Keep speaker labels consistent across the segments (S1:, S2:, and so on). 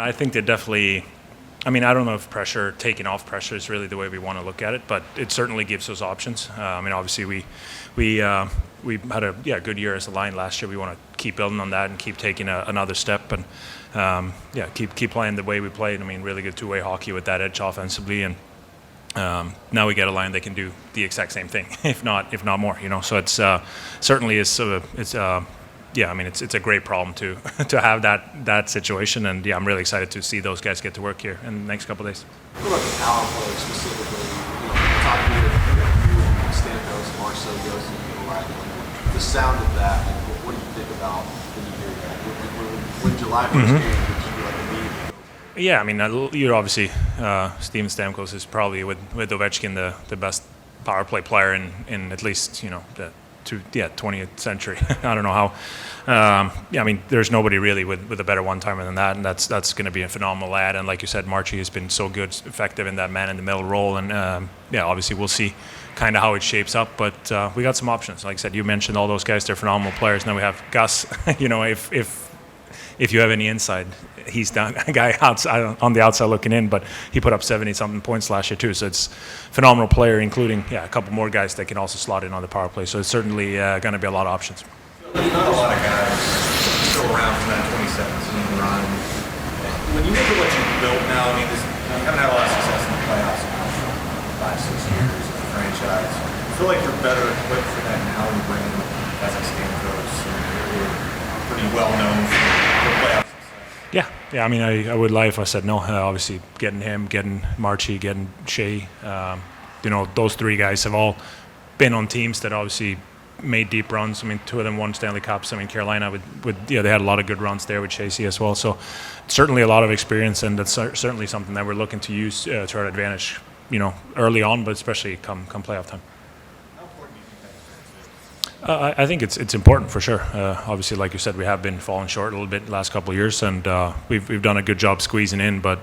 S1: I think they definitely. I mean, I don't know if taking off pressure is really the way we want to look at it, but it certainly gives us options. I mean, obviously we had a good year as a line last year. We want to keep building on that and keep taking another step and keep playing the way we played. I mean, really good two-way hockey with that edge offensively, and now we get a line that can do the exact same thing, if not more. So it's certainly is I mean, it's a great problem to have that situation, and I'm really excited to see those guys get to work here in the next couple of days.
S2: What about the power play specifically? Talking to you and Stamkos, Marchessault, the sound of that. What do you think about when you hear that? When July 1st came, did you feel like immediately?
S1: Yeah, I mean, you're obviously Steven Stamkos is probably with Ovechkin the best power play player in at least the 20th century. I don't know how. I mean, there's nobody really with a better one-timer than that, and that's going to be a phenomenal lad. And like you said, Marchie has been so good, effective in that man-in-the-middle role. And obviously we'll see kind of how it shapes up. But we got some options. Like I said, you mentioned all those guys; they're phenomenal players. Now we have Gus. If you have any insight, he's done a guy outside on the outside looking in, but he put up 70-something points last year too. So it's a phenomenal player, including a couple more guys that can also slot in on the power play. So it's certainly going to be a lot of options.
S3: There's not a lot of guys still around from that 2017 run. When you look at what you've built now, I mean, you haven't had a lot of success in the playoffs in 5-6 years as a franchise. I feel like you're better equipped for that now when you bring in guys like Stamkos, you're pretty well known for playoff success.
S1: Yeah. I mean, I would lie if I said no. Obviously, getting him, getting Marchie, getting Shea, those three guys have all been on teams that obviously made deep runs. I mean, two of them won Stanley Cups. I mean, Carolina they had a lot of good runs there with Chasey as well. So certainly a lot of experience, and that's certainly something that we're looking to use to our advantage, early on, but especially come playoff time. I think it's important for sure. Obviously, like you said, we have been falling short a little bit the last couple of years, and we've done a good job squeezing in. But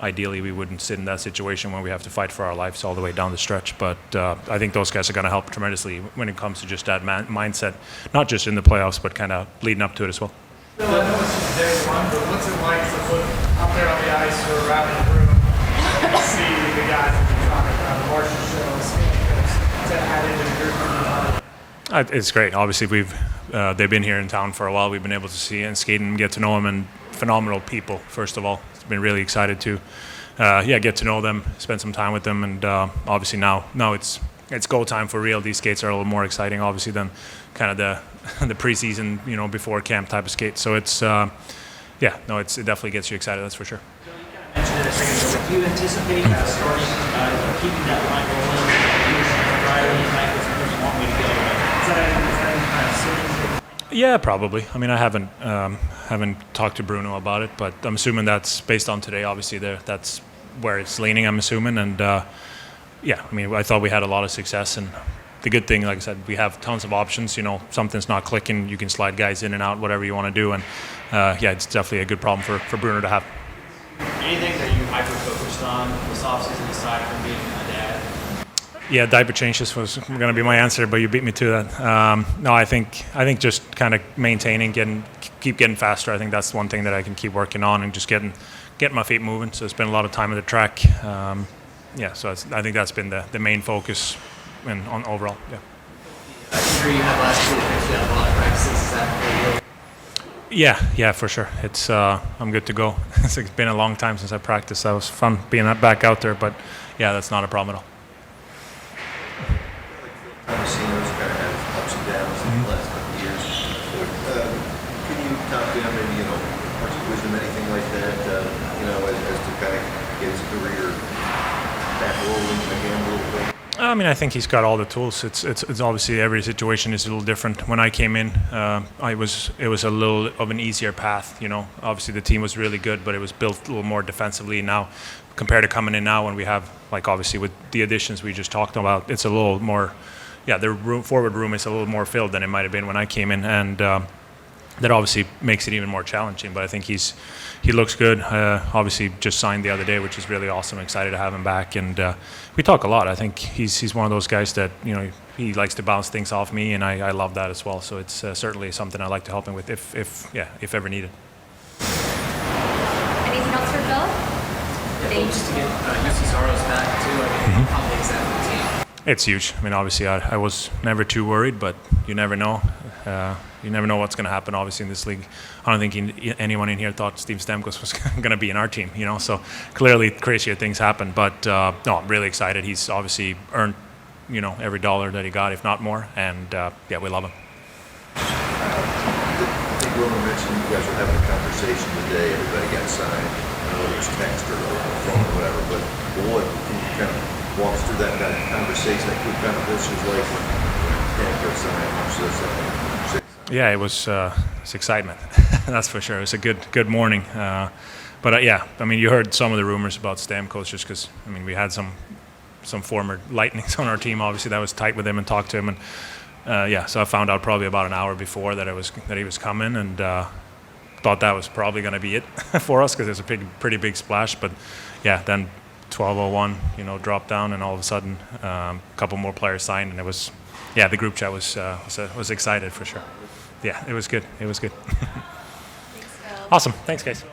S1: ideally, we wouldn't sit in that situation when we have to fight for our lives all the way down the stretch. But I think those guys are going to help tremendously when it comes to just that mindset, not just in the playoffs, but kind of leading up to it as well.
S4: I know it's just day one, but what's it like to look up there on the ice or around the room and see the guys that you're talking about, the Marchessault, Stamkos, to add into the group?
S1: It's great. Obviously, they've been here in town for a while. We've been able to see and skate and get to know them, and phenomenal people. First of all, it's been really excited to get to know them, spend some time with them, and obviously now it's go time for real. These skates are a little more exciting, obviously, than kind of the preseason, before camp type of skate. So it's it definitely gets you excited. That's for sure.
S5: Do you anticipate starting keeping that line rolling? Riley, Michaels, where you want me to go? Is that any kind of decision?
S1: Yeah, probably. I mean, I haven't talked to Bruno about it, but I'm assuming that's based on today. Obviously, that's where it's leaning. I'm assuming, and I mean, I thought we had a lot of success, and the good thing, like I said, we have tons of options. Something's not clicking, you can slide guys in and out, whatever you want to do, and it's definitely a good problem for Bruno to have.
S5: Anything that you hyper-focused on this offseason aside from being a dad?
S1: Yeah, diaper changes was going to be my answer, but you beat me to that. No, I think just kind of maintaining, keep getting faster. I think that's one thing that I can keep working on, and just getting my feet moving. So it's been a lot of time at the track. So I think that's been the main focus and on overall. Yeah.
S5: I'm sure you had last week. You had a lot of practices. Is that for you?
S1: Yeah, for sure. It's I'm good to go. It's been a long time since I practiced. That was fun being back out there, but yeah, that's not a problem at all.
S2: I've seen those kind of have ups and downs in the last couple of years. Can you talk to him, maybe words of wisdom, anything like that? As to kind of get his career back rolling again a little bit.
S1: I mean, I think he's got all the tools. It's obviously every situation is a little different. When I came in, it was a little of an easier path. Obviously the team was really good, but it was built a little more defensively now compared to coming in now when we have, like, obviously with the additions we just talked about, it's a little more. Yeah, the forward room is a little more filled than it might have been when I came in, and that obviously makes it even more challenging. But I think he looks good. Obviously, just signed the other day, which is really awesome. Excited to have him back, and we talk a lot. I think he's one of those guys that he likes to bounce things off me, and I love that as well. So it's certainly something I like to help him with if ever needed.
S5: hopes to get UC Soros back too. I mean, how big is that for the team?
S1: It's huge. I mean, obviously, I was never too worried, but you never know. You never know what's going to happen, obviously, in this league. I don't think anyone in here thought Steve Stamkos was going to be in our team, you know. So clearly, crazier things happen. But no, I'm really excited. He's obviously earned, you know, every dollar that he got, if not more. And yeah, we love him.
S2: I think Roman mentioned you guys were having a conversation today. Everybody got signed. I don't know whether it was text or phone or whatever. But what can you kind of walk us through that kind of conversation? That quick kind of this was like when Stamkos signed, Marchessault.
S1: Yeah, it was excitement. That's for sure. It was a good morning. But yeah, I mean, you heard some of the rumors about Stamkos just because, I mean, we had some former Lightnings on our team, obviously, that was tight with him and talked to him. And yeah, so I found out probably about an hour before that he was coming, and thought that was probably going to be it for us because it was a pretty big splash. But yeah, then 12:01, you know, dropped down, and all of a sudden a couple more players signed, and it was, yeah, the group chat was excited for sure. Yeah, it was good. It was good.
S6: Thanks, Phil.
S1: Awesome. Thanks, guys.